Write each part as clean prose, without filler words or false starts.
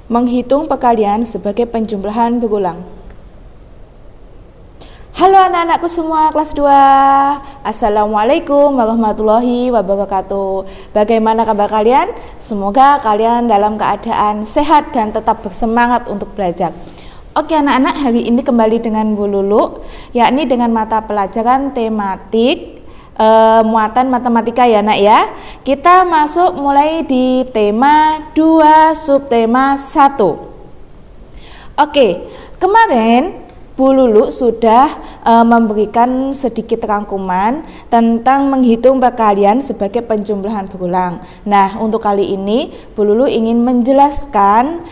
Menghitung perkalian sebagai penjumlahan berulang. Halo anak-anakku semua kelas 2. Assalamualaikum warahmatullahi wabarakatuh. Bagaimana kabar kalian? Semoga kalian dalam keadaan sehat dan tetap bersemangat untuk belajar. Oke anak-anak, hari ini kembali dengan Bu Lulu, yakni dengan mata pelajaran tematik muatan matematika ya nak ya. Kita masuk mulai di tema 2 subtema 1. Oke, kemarin Bu Lulu sudah memberikan sedikit rangkuman tentang menghitung perkalian sebagai penjumlahan berulang. Nah, untuk kali ini Bu Lulu ingin menjelaskan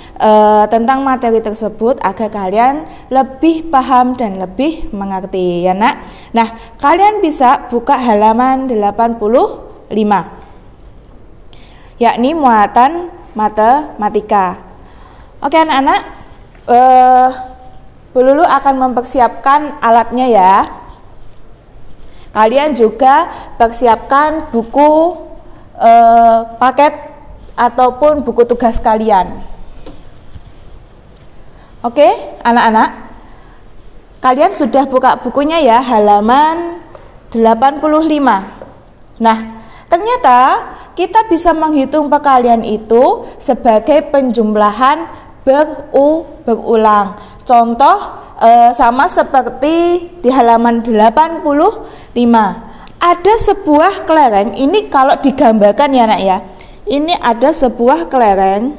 tentang materi tersebut agar kalian lebih paham dan lebih mengerti ya nak. Nah, kalian bisa buka halaman 85, yakni muatan matematika. Oke anak-anak, Bu Lulu akan mempersiapkan alatnya ya. Kalian juga persiapkan buku paket ataupun buku tugas kalian. Oke, anak-anak. Kalian sudah buka bukunya ya, halaman 85. Nah, ternyata kita bisa menghitung perkalian itu sebagai penjumlahan berulang. Contoh sama seperti di halaman 85. Ada sebuah kelereng, ini kalau digambarkan ya nak ya. Ini ada sebuah kelereng.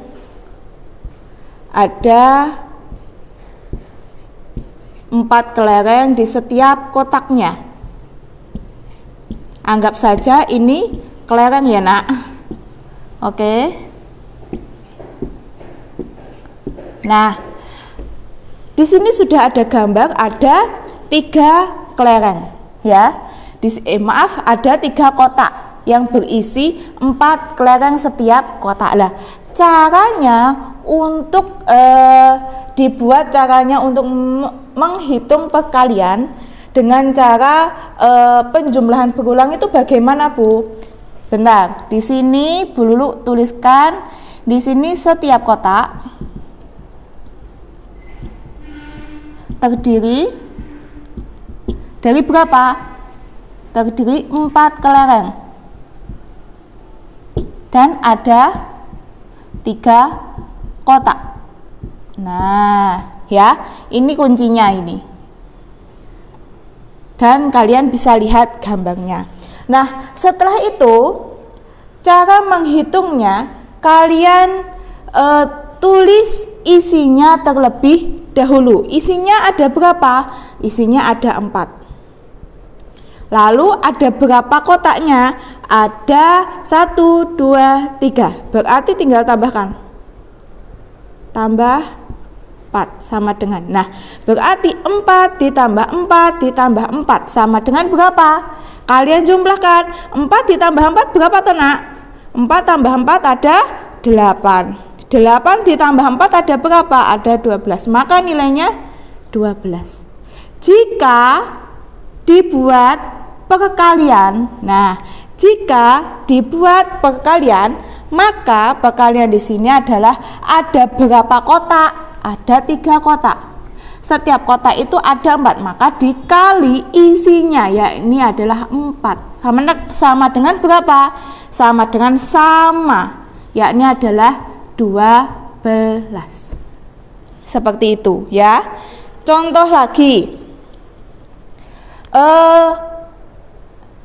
Ada 4 kelereng di setiap kotaknya. Anggap saja ini kelereng ya nak. Oke. Nah, di sini sudah ada gambar, ada 3 kelereng, ya. Ada 3 kotak yang berisi 4 kelereng setiap kotak. Lah, caranya untuk menghitung perkalian dengan cara penjumlahan berulang itu bagaimana, Bu? Bentar, di sini Bu Lulu tuliskan, di sini setiap kotak terdiri dari berapa? Terdiri 4 kelereng dan ada 3 kotak. Nah, ya, ini kuncinya ini. Dan kalian bisa lihat gambarnya. Nah, setelah itu cara menghitungnya kalian tulis isinya terlebih dahulu. Isinya ada berapa? Isinya ada 4. Lalu ada berapa kotaknya? Ada 1, 2, 3. Berarti tinggal tambahkan. Tambah 4 sama dengan. Nah, berarti 4 ditambah 4 ditambah 4 sama dengan berapa? Kalian jumlahkan. 4 ditambah 4 berapa tuh nak? 4 tambah 4 ada 8. 8 ditambah 4 ada berapa? Ada 12. Maka nilainya 12. Jika dibuat perkalian, maka perkalian di sini adalah ada berapa kotak? Ada 3 kotak. Setiap kotak itu ada 4, maka dikali isinya, ya ini adalah 4. Sama dengan berapa? Sama dengan yakni adalah 12. Seperti itu ya. Contoh lagi.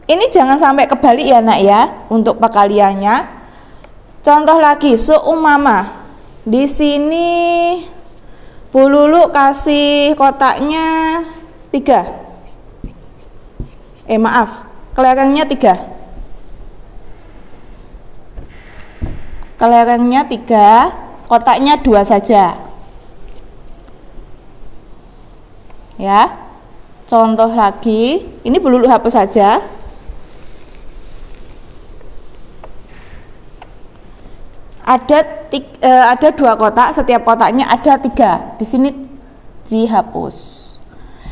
Ini jangan sampai kebalik ya nak ya untuk perkaliannya. Contoh lagi, seumpama di sini Bu Lulu kasih kotaknya 3. Kelerengnya 3. Kelerengnya 3, kotaknya 2 saja. Ya. Contoh lagi, ini Bu Lulu hapus saja. Ada 2 kotak, setiap kotaknya ada 3. Di sini dihapus.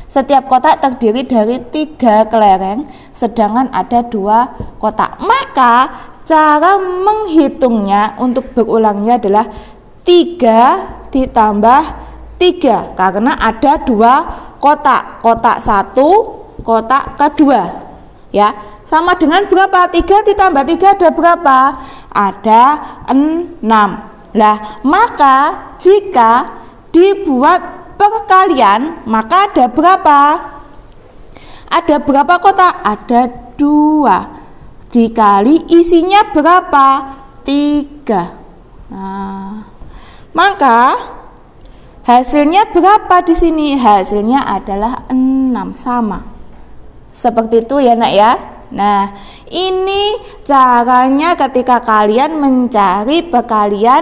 Setiap kotak terdiri dari 3 kelereng, sedangkan ada 2 kotak. Maka cara menghitungnya untuk berulangnya adalah 3 ditambah 3 karena ada 2 kotak, kotak 1, kotak kedua ya. Sama dengan berapa? 3 ditambah 3 ada berapa? Ada 6. Lah, maka jika dibuat perkalian, maka ada berapa? Ada berapa kotak? Ada 2. Dikali isinya berapa? 3. Nah, maka hasilnya berapa di sini? Hasilnya adalah 6, sama. Seperti itu ya nak ya. Nah, ini caranya ketika kalian mencari perkalian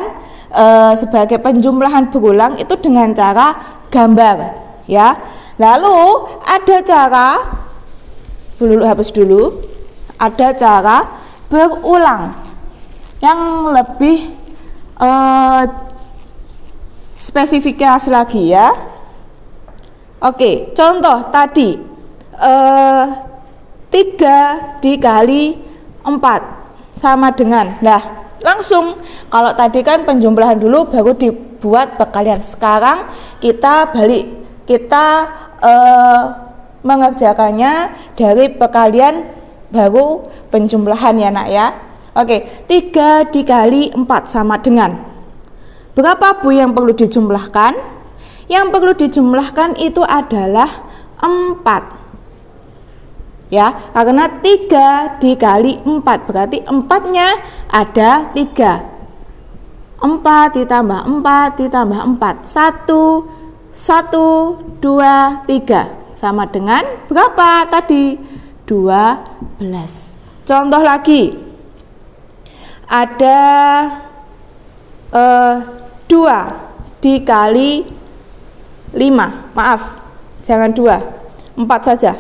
sebagai penjumlahan berulang itu dengan cara gambar ya. Lalu ada cara, hapus dulu, ada cara berulang yang lebih spesifikasi lagi ya. Oke, contoh tadi 3 dikali 4 sama dengan, nah langsung, kalau tadi kan penjumlahan dulu baru dibuat perkalian, sekarang kita balik, kita mengerjakannya dari perkalian baru penjumlahan ya nak ya. Oke, 3 dikali 4 sama dengan berapa Bu yang perlu dijumlahkan? Yang perlu dijumlahkan itu adalah 4 ya, karena 3 dikali 4 berarti 4-nya ada 3. 4 ditambah 4 ditambah 4 1, 1, 2, 3 sama dengan berapa tadi? 12. Contoh lagi, ada 2 dikali 5, maaf jangan 2, 4 saja.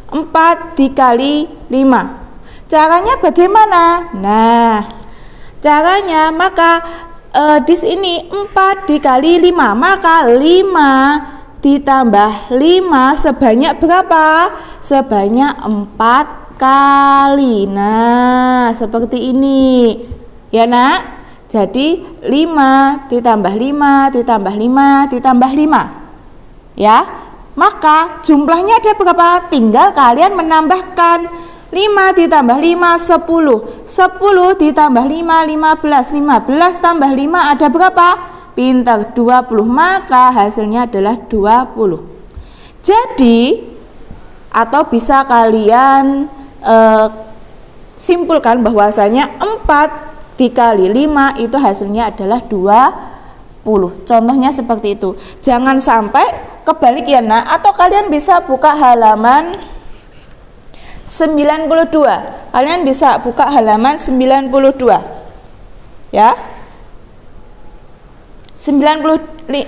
4 dikali 5. Caranya bagaimana? Nah, caranya maka di sini 4 dikali 5, maka 5 ditambah 5 sebanyak berapa? Sebanyak 4 kali. Nah, seperti ini. Ya, Nak. Jadi 5 ditambah 5 ditambah 5 ditambah 5. Ya. Maka jumlahnya ada berapa? Tinggal kalian menambahkan 5 ditambah 5, 10. 10 ditambah 5, 15. 15 tambah 5 ada berapa? Pintar, 20. Maka hasilnya adalah 20. Jadi, atau bisa kalian simpulkan bahwasanya 4 dikali 5 itu hasilnya adalah 20. Contohnya seperti itu. Jangan sampai kebalik ya nak, atau kalian bisa buka halaman 92. Kalian bisa buka halaman 92. Ya. 92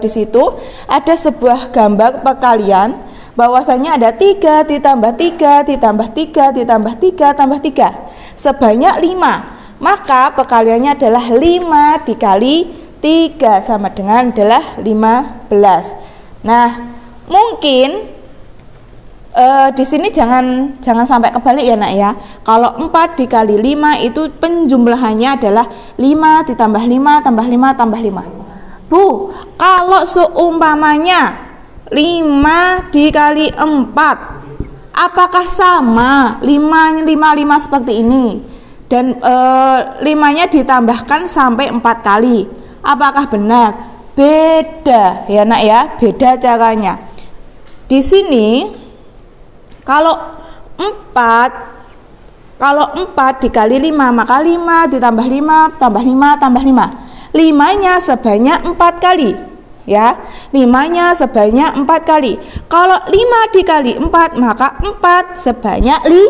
di situ ada sebuah gambar perkalian bahwasanya ada 3 ditambah 3 ditambah 3 ditambah 3 tambah 3 sebanyak 5. Maka perkaliannya adalah 5 dikali 3 sama dengan adalah 15. Nah, mungkin di sini jangan sampai kebalik ya nak ya. Kalau 4 dikali 5 itu penjumlahannya adalah 5 ditambah 5 tambah 5 tambah 5. Bu, kalau seumpamanya 5 dikali 4, apakah sama 5 seperti ini? Dan 5-nya ditambahkan sampai 4 kali. Apakah benar? Beda ya nak ya, beda caranya. Di sini kalau 4 dikali 5 maka 5 ditambah 5 tambah 5 tambah 5. 5-nya sebanyak 4 kali. Ya, 5-nya sebanyak 4 kali. Kalau 5 dikali 4 maka 4 sebanyak 5.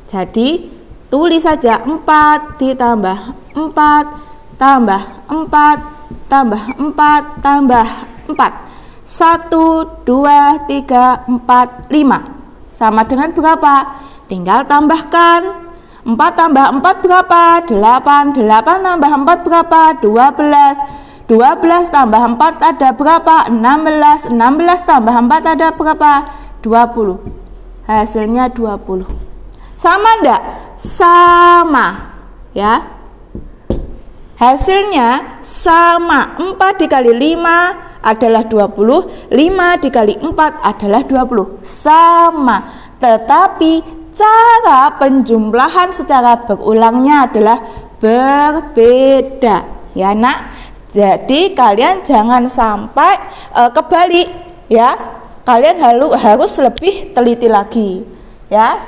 Jadi tulis saja 4 ditambah 4 tambah 4 tambah 4 tambah 4. 1, 2, 3, 4, 5 sama dengan berapa? Tinggal tambahkan. 4 tambah 4 berapa? 8. 8 tambah 4 berapa? 12. 12 tambah 4 ada berapa? 16. 16 tambah 4 ada berapa? 20. Hasilnya 20. Sama enggak? Sama. Ya. Hasilnya sama, 4 dikali 5 adalah 20, 5 dikali 4 adalah 20. Sama, tetapi cara penjumlahan secara berulangnya adalah berbeda. Ya nak, jadi kalian jangan sampai kebalik ya. Kalian harus lebih teliti lagi ya.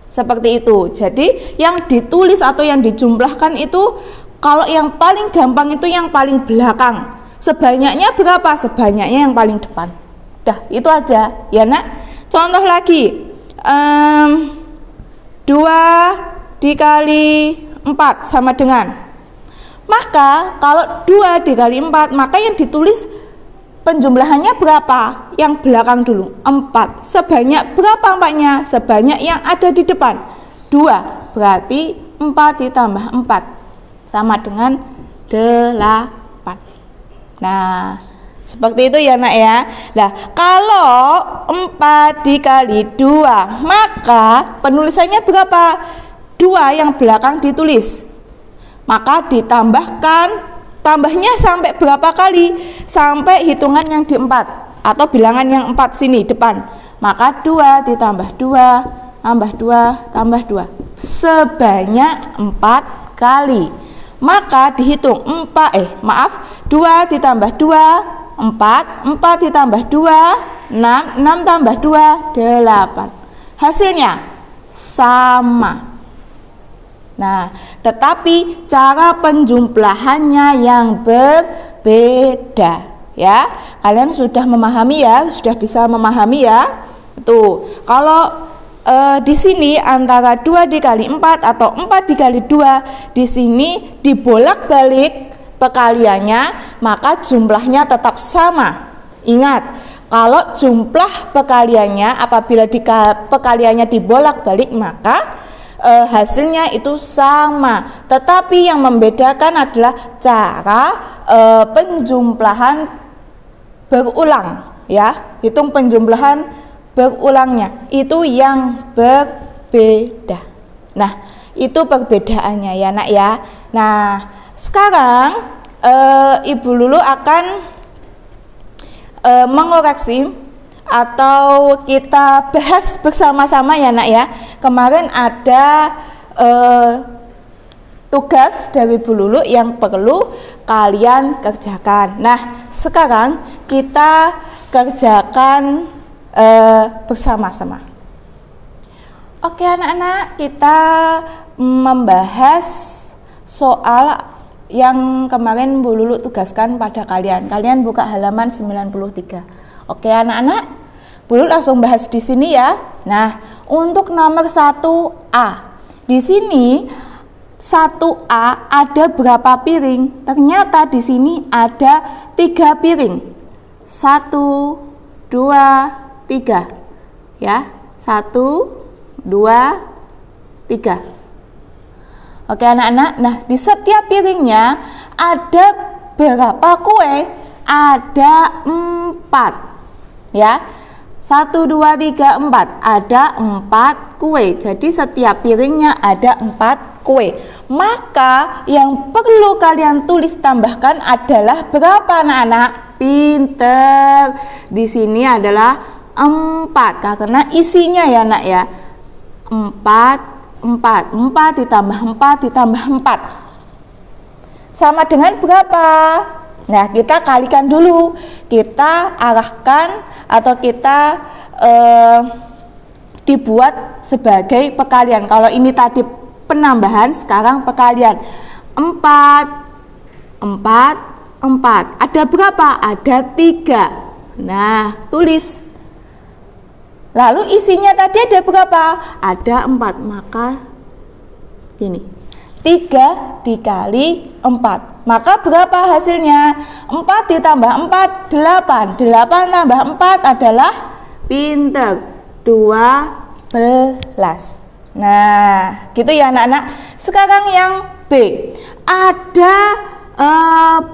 Seperti itu. Jadi yang ditulis atau yang dijumlahkan itu, kalau yang paling gampang itu yang paling belakang. Sebanyaknya berapa? Sebanyaknya yang paling depan. Dah, itu aja ya nak. Contoh lagi, 2 dikali 4 sama dengan, maka kalau 2 dikali 4, maka yang ditulis penjumlahannya berapa? Yang belakang dulu, 4. Sebanyak berapa 4-nya? Sebanyak yang ada di depan, 2. Berarti 4 ditambah 4 sama dengan 8. Nah, seperti itu ya nak ya. Nah, kalau 4 dikali 2, maka penulisannya berapa? 2 yang belakang ditulis, maka ditambahkan, tambahnya sampai berapa kali? Sampai hitungan yang di 4 atau bilangan yang 4 sini depan. Maka 2 ditambah 2 tambah 2 tambah 2 sebanyak 4 kali. Maka dihitung 2 ditambah 2 4, 4 ditambah 2 6, 6 tambah 2 8. Hasilnya sama. Nah, tetapi cara penjumlahannya yang berbeda ya. Kalian sudah memahami ya, sudah bisa memahami ya. Tuh, kalau di sini antara 2 dikali 4 atau 4 dikali 2, di sini dibolak-balik pekaliannya, maka jumlahnya tetap sama. Ingat, kalau jumlah pekaliannya apabila pekaliannya dibolak-balik, maka hasilnya itu sama. Tetapi yang membedakan adalah cara penjumlahan berulang ya. Hitung penjumlahan berulangnya itu yang berbeda. Nah, itu perbedaannya ya nak ya. Nah, sekarang Ibu Lulu akan mengoreksi atau kita bahas bersama-sama ya nak ya. Kemarin ada tugas dari Bu Lulu yang perlu kalian kerjakan. Nah, sekarang kita kerjakan bersama-sama. Oke anak-anak, kita membahas soal yang kemarin Bu Lulu tugaskan pada kalian. Kalian buka halaman 93. Oke anak-anak, Bu Lulu langsung bahas di sini ya. Nah, untuk nomor 1A, di sini 1A ada berapa piring? Ternyata di sini ada 3 piring. 1, 2, 3 ya. 1, 2, 3. Oke anak-anak, nah di setiap piringnya ada berapa kue? Ada 4 ya. 1, 2, 3, 4, ada 4 kue. Jadi setiap piringnya ada 4 kue. Maka yang perlu kalian tulis tambahkan adalah berapa anak-anak? Pinter. Di sini adalah 4 karena isinya ya nak ya. 4 ditambah 4 ditambah 4 sama dengan berapa? Nah, kita kalikan dulu. Kita arahkan atau kita dibuat sebagai pekalian. Kalau ini tadi penambahan, sekarang pekalian. 4 ada berapa? Ada 3. Nah, tulis. Lalu isinya tadi ada berapa? Ada 4. Maka gini, 3 dikali 4. Maka berapa hasilnya? 4 ditambah 4, 8. 8 tambah 4 adalah pinter 12. Nah, gitu ya anak-anak. Sekarang yang B. Ada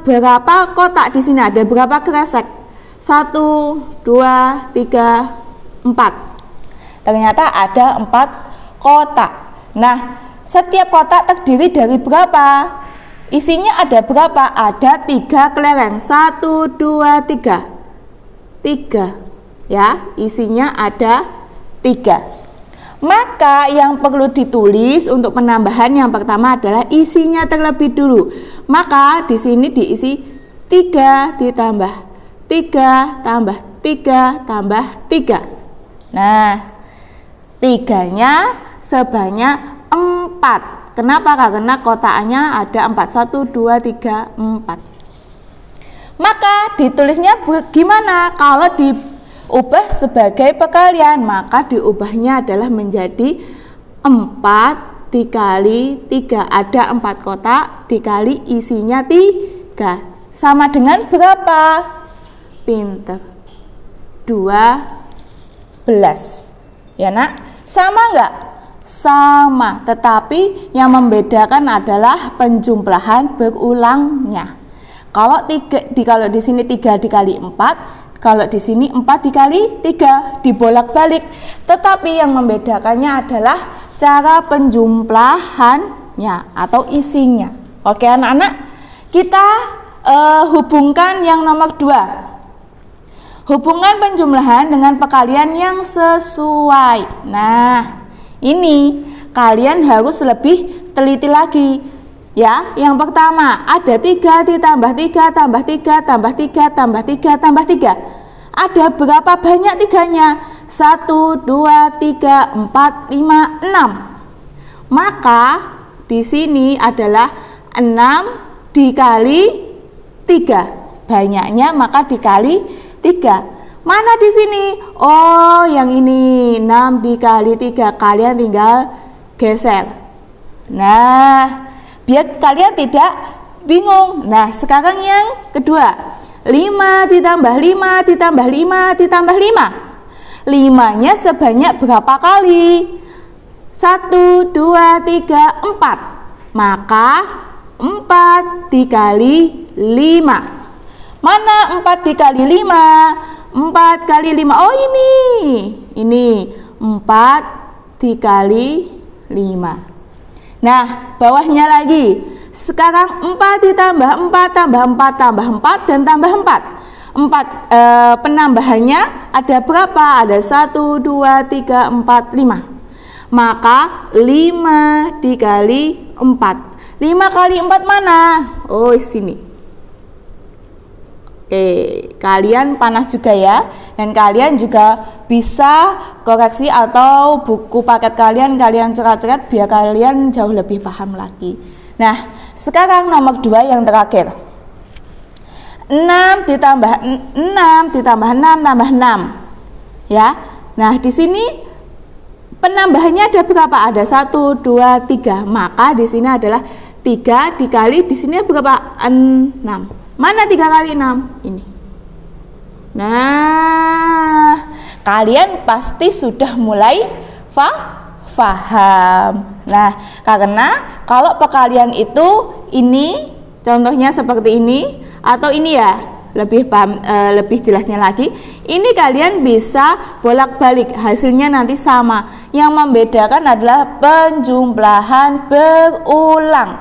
berapa kotak di sini? Ada berapa kresek? 1, 2, 3, 4. Ternyata ada 4 kotak. Nah, setiap kotak terdiri dari berapa? isinya ada berapa? Ada 3 kelereng. 1, 2, 3. 3. Ya, isinya ada 3. Maka yang perlu ditulis untuk penambahan yang pertama adalah isinya terlebih dulu. Maka di sini diisi 3 ditambah 3 tambah 3 tambah 3. Nah, 3-nya sebanyak 4. Kenapa? Karena kotakannya ada 4. 1, 2, 3, 4. Maka ditulisnya gimana? Kalau diubah sebagai perkalian, maka diubahnya adalah menjadi 4 dikali 3. Ada 4 kotak dikali isinya 3. Sama dengan berapa? Pinter. 12. Ya nak? Sama enggak? Sama, tetapi yang membedakan adalah penjumlahan berulangnya. Kalau di sini 3 dikali 4, kalau di sini 4 dikali 3, dibolak-balik. Tetapi yang membedakannya adalah cara penjumlahannya atau isinya. Oke anak-anak, kita hubungkan yang nomor 2. Hubungan penjumlahan dengan perkalian yang sesuai. Nah, ini kalian harus lebih teliti lagi. Ya, yang pertama ada 3 ditambah 3 tambah 3 tambah 3 tambah 3 tambah 3. Ada berapa banyak 3-nya? 1, 2, 3, 4, 5, 6. Maka di sini adalah 6 dikali 3. Banyaknya maka dikali 3. Mana di sini? Oh, yang ini 6 dikali 3. Kalian tinggal geser. Nah, biar kalian tidak bingung. Nah, sekarang yang kedua. 5 ditambah 5 ditambah 5 ditambah 5. 5-nya sebanyak berapa kali? 1, 2, 3, 4. Maka 4 dikali 5. Mana 4 dikali 5? 4 kali 5. Oh, ini 4 dikali 5. Nah, bawahnya lagi. Sekarang 4 ditambah 4 tambah 4 tambah 4 dan tambah 4. Penambahannya ada berapa? Ada 1, 2, 3, 4, 5. Maka 5 dikali 4. 5 kali 4 mana? Oh, sini. Oke, kalian panah juga ya. Dan kalian juga bisa koreksi atau buku paket kalian coret-coret biar kalian jauh lebih paham lagi. Nah, sekarang nomor 2 yang terakhir. 6 ditambah 6 ditambah 6 tambah 6. Ya. Nah, di sini penambahannya ada berapa? Ada 1, 2, 3. Maka di sini adalah 3 dikali di sini berapa? 6. Mana 3 kali 6? Ini. Nah, kalian pasti sudah mulai paham. Nah, karena kalau perkalian itu ini contohnya seperti ini atau ini ya, lebih jelasnya lagi. Ini kalian bisa bolak-balik, hasilnya nanti sama. Yang membedakan adalah penjumlahan berulang.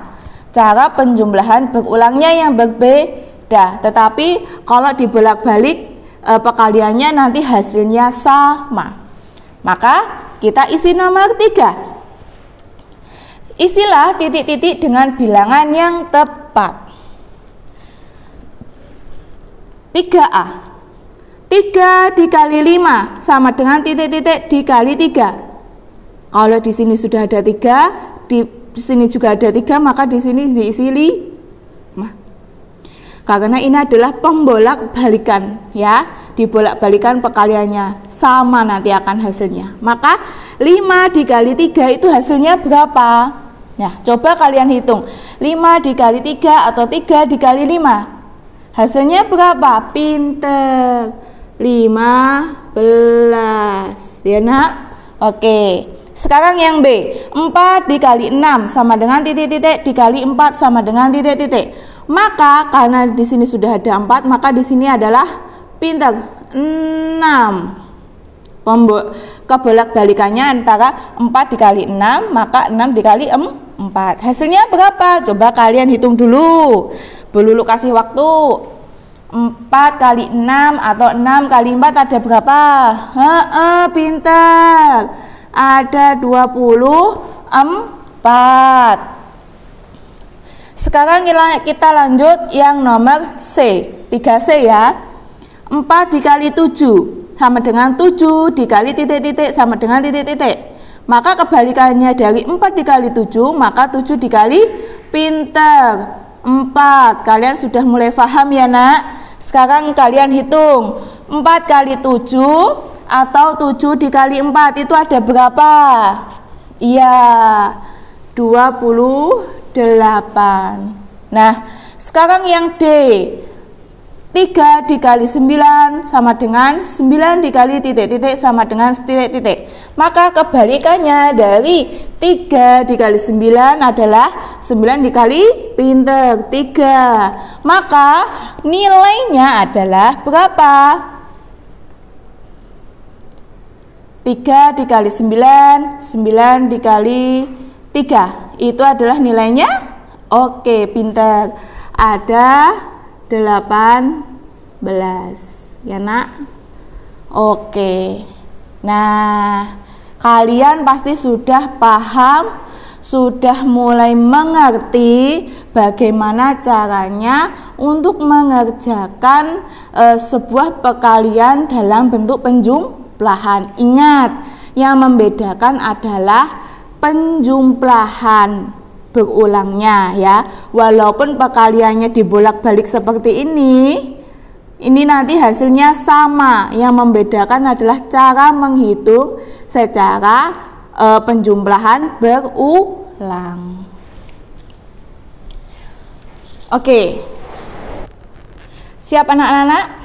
Cara penjumlahan berulangnya yang berbeda. Tetapi kalau dibolak-balik perkaliannya nanti hasilnya sama. Maka kita isi nomor 3. Isilah titik-titik dengan bilangan yang tepat. 3A. 3 dikali 5 sama dengan titik-titik dikali 3. Kalau di sini sudah ada 3, di sini juga ada 3, maka di sini diisi 5. Karena ini adalah pembolak-balikan ya, dibolak-balikan perkaliannya sama nanti akan hasilnya. Maka 5 dikali 3 itu hasilnya berapa? Nah, coba kalian hitung. 5 dikali 3 atau 3 dikali 5. Hasilnya berapa? Pinter. 15. Ya nak? Oke. Sekarang yang B. 4 dikali 6 sama dengan titik-titik dikali 4 sama dengan titik-titik. Maka karena di sini sudah ada 4, maka di sini adalah pinter 6. Kebolak-balikannya antara 4 dikali 6, maka 6 dikali 4. 4. Hasilnya berapa? Coba kalian hitung dulu. Bu Lulu kasih waktu. 4 kali 6 atau 6 kali 4 ada berapa? Pintar. Ada 24. Sekarang kita lanjut yang nomor C. 3C ya. 4 dikali 7 sama dengan 7 dikali titik-titik sama dengan titik-titik. Maka kebalikannya dari 4 dikali 7, maka 7 dikali pintar 4. Kalian sudah mulai paham ya nak? Sekarang kalian hitung 4 kali 7 atau 7 dikali 4 itu ada berapa? Iya, 28. Nah, sekarang yang D, 3 dikali 9 sama dengan 9 dikali titik-titik sama dengan titik-titik. Maka kebalikannya dari 3 dikali 9 adalah 9 dikali pintar 3. Maka nilainya adalah berapa? 3 dikali 9, 9 dikali 3. Itu adalah nilainya. Oke, pintar. Ada 18 ya nak. Oke. Nah, kalian pasti sudah paham, sudah mulai mengerti bagaimana caranya untuk mengerjakan sebuah perkalian dalam bentuk penjumlahan. Ingat, yang membedakan adalah penjumlahan berulangnya ya. Walaupun perkaliannya dibolak-balik seperti ini nanti hasilnya sama. Yang membedakan adalah cara menghitung secara penjumlahan berulang. Oke, siap anak-anak?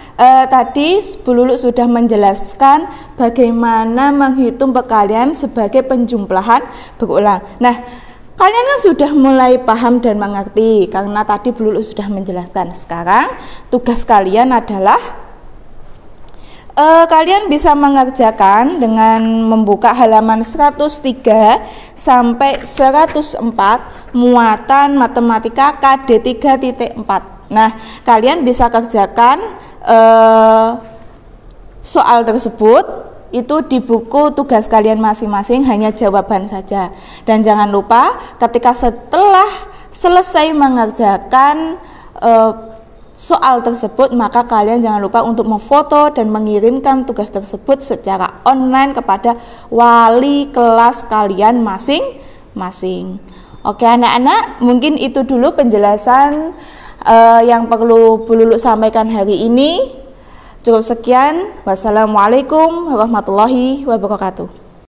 Tadi Bu Lulu sudah menjelaskan bagaimana menghitung perkalian sebagai penjumlahan berulang. Nah, kalian kan sudah mulai paham dan mengerti karena tadi Bu Lulu sudah menjelaskan. Sekarang tugas kalian adalah kalian bisa mengerjakan dengan membuka halaman 103 sampai 104 muatan matematika KD 3.4. Nah, kalian bisa kerjakan soal tersebut itu di buku tugas kalian masing-masing, hanya jawaban saja. Dan jangan lupa ketika setelah selesai mengerjakan soal tersebut, maka kalian jangan lupa untuk memfoto dan mengirimkan tugas tersebut secara online kepada wali kelas kalian masing-masing. Oke anak-anak, mungkin itu dulu penjelasan yang perlu Bu Lulu sampaikan hari ini. Cukup sekian. Wassalamualaikum warahmatullahi wabarakatuh.